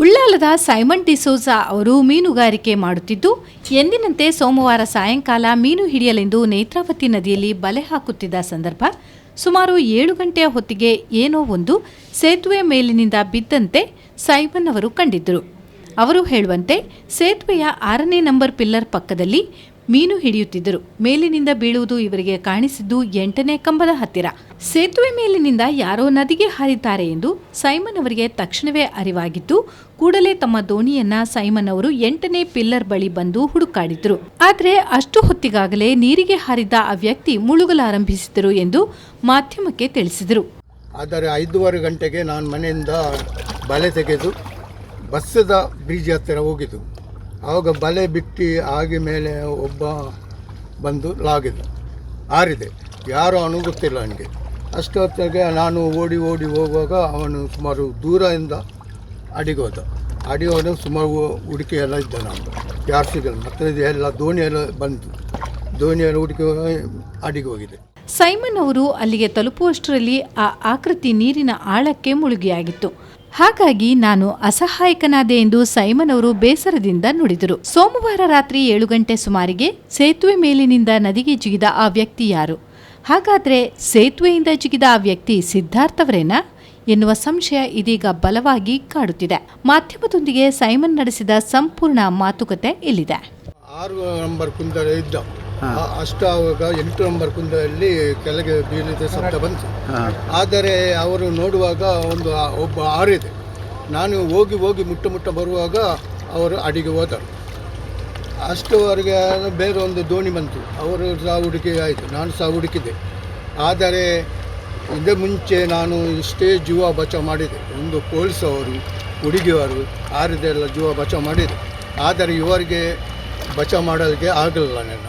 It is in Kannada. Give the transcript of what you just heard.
ಉಳ್ಳಾಲದ ಸೈಮನ್ ಡಿಸೋಜಾ ಅವರು ಮೀನುಗಾರಿಕೆ ಮಾಡುತ್ತಿದ್ದು, ಎಂದಿನಂತೆ ಸೋಮವಾರ ಸಾಯಂಕಾಲ ಮೀನು ಹಿಡಿಯಲೆಂದು ನೇತ್ರಾವತಿ ನದಿಯಲ್ಲಿ ಬಲೆ ಹಾಕುತ್ತಿದ್ದ ಸಂದರ್ಭ ಸುಮಾರು 7 ಗಂಟೆಯ ಹೊತ್ತಿಗೆ ಏನೋ ಒಂದು ಸೇತುವೆ ಮೇಲಿನಿಂದ ಬಿದ್ದಂತೆ ಸೈಮನ್ ಅವರು ಕಂಡಿದ್ದರು. ಅವರು ಹೇಳುವಂತೆ ಸೇತುವೆಯ 6ನೇ ನಂಬರ್ ಪಿಲ್ಲರ್ ಪಕ್ಕದಲ್ಲಿ ಮೀನು ಹಿಡಿಯುತ್ತಿದ್ದರು. ಮೇಲಿನಿಂದ ಬೀಳುವುದು ಇವರಿಗೆ ಕಾಣಿಸಿದ್ದು 8ನೇ ಕಂಬದ ಹತ್ತಿರ. ಸೇತುವೆ ಮೇಲಿನಿಂದ ಯಾರೋ ನದಿಗೆ ಹಾರಿದ್ದಾರೆ ಎಂದು ಸೈಮನ್ ಅವರಿಗೆ ತಕ್ಷಣವೇ ಅರಿವಾಗಿದ್ದು, ಕೂಡಲೇ ತಮ್ಮ ದೋಣಿಯನ್ನ ಸೈಮನ್ ಅವರು 8ನೇ ಪಿಲ್ಲರ್ ಬಳಿ ಬಂದು ಹುಡುಕಾಡಿದ್ರು. ಆದರೆ ಅಷ್ಟು ಹೊತ್ತಿಗಾಗಲೇ ನೀರಿಗೆ ಹಾರಿದ್ದ ಆ ವ್ಯಕ್ತಿ ಮುಳುಗಲಾರಂಭಿಸಿದರು ಎಂದು ಮಾಧ್ಯಮಕ್ಕೆ ತಿಳಿಸಿದರು. ಆದರೆ 5:15 ಗಂಟೆಗೆ ನಾನು ಮನೆಯಿಂದ ಬಲೆ ತೆಗೆದು ಬಸ್ಸದ ಬ್ರಿಡ್ಜ್ ಹತ್ತಿರ ಹೋಗಿದ್ದು. ಆವಾಗ ಬಲೆ ಬಿಟ್ಟು ಆಗಿ ಮೇಲೆ ಒಬ್ಬ ಬಂದು ಲಾಗಿದ್ದು, ಹಾರಿದೆ. ಯಾರು ಅವನು ಗೊತ್ತಿಲ್ಲ ನನಗೆ. ಅಷ್ಟೊತ್ತಿಗೆ ನಾನು ಓಡಿ ಹೋಗುವಾಗ ಅವನು ಸುಮಾರು ದೂರದಿಂದ ಅಡಿಗೋದ ಸುಮಾರು ಹುಡುಕಿ ಎಲ್ಲ ಇದ್ದ. ನಾನು ಯಾರು ಸಿಗಲ್ಲ. ಮತ್ತೆ ಎಲ್ಲ ದೋಣಿಯೆಲ್ಲ ಬಂತು. ದೋಣಿಯಲ್ಲಿ ಹುಡುಕಿ ಅಡಿಗೆ ಹೋಗಿದೆ. ಸೈಮನ್ ಅವರು ಅಲ್ಲಿಗೆ ತಲುಪುವಷ್ಟರಲ್ಲಿ ಆ ಆಕೃತಿ ನೀರಿನ ಆಳಕ್ಕೆ ಮುಳುಗಿಯಾಗಿತ್ತು. ಹಾಗಾಗಿ ನಾನು ಅಸಹಾಯಕನಾದೆ ಎಂದು ಸೈಮನ್ ಅವರು ಬೇಸರದಿಂದ ನುಡಿದರು. ಸೋಮವಾರ ರಾತ್ರಿ 7 ಗಂಟೆ ಸುಮಾರಿಗೆ ಸೇತುವೆ ಮೇಲಿನಿಂದ ನದಿಗೆ ಜಿಗಿದ ಆ ವ್ಯಕ್ತಿ ಯಾರು? ಹಾಗಾದ್ರೆ ಸೇತುವೆಯಿಂದ ಜಿಗಿದ ಆ ವ್ಯಕ್ತಿ ಸಿದ್ಧಾರ್ಥ್ ಅವರೇನಾ ಎನ್ನುವ ಸಂಶಯ ಇದೀಗ ಬಲವಾಗಿ ಕಾಡುತ್ತಿದೆ. ಮಾಧ್ಯಮದೊಂದಿಗೆ ಸೈಮನ್ ನಡೆಸಿದ ಸಂಪೂರ್ಣ ಮಾತುಕತೆ ಇಲ್ಲಿದೆ. 6 ನಂಬರ್ ಕುಂದರ ಇದ್ದ. ಅಷ್ಟು ಆವಾಗ 8 ನಂಬರ್ ಕುಂದದಲ್ಲಿ ಕೆಳಗೆ ಬೀಳಿದ ಶಬ್ದ ಬಂತು. ಆದರೆ ಅವರು ನೋಡುವಾಗ ಒಬ್ಬ ಹಾರಿದೆ. ನಾನು ಹೋಗಿ ಮುಟ್ಟ ಬರುವಾಗ ಅವರು ಅಡಿಗೆ ಹೋದರು. ಅಷ್ಟುವರೆಗೆ ಬೇರೆ ಒಂದು ದೋಣಿ ಬಂತು. ಅವರು ಸಹ ಹುಡುಕಿ ಆಯಿತು. ನಾನು ಸಹ ಹುಡುಕಿದೆ. ಆದರೆ ಇದೇ ಮುಂಚೆ ನಾನು ಇಷ್ಟೇ ಜೀವ ಬಚಾವ್ ಮಾಡಿದೆ. ಒಂದು ಪೊಲೀಸ್ ಅವರು ಹುಡುಗಿಯವರು ಹಾರಿದೆಲ್ಲ ಜೀವ ಬಚಾವ್ ಮಾಡಿದೆ. ಆದರೆ ಇವರಿಗೆ ಬಚಾವ್ ಮಾಡೋದಕ್ಕೆ ಆಗಲಿಲ್ಲ. ನನ್ನ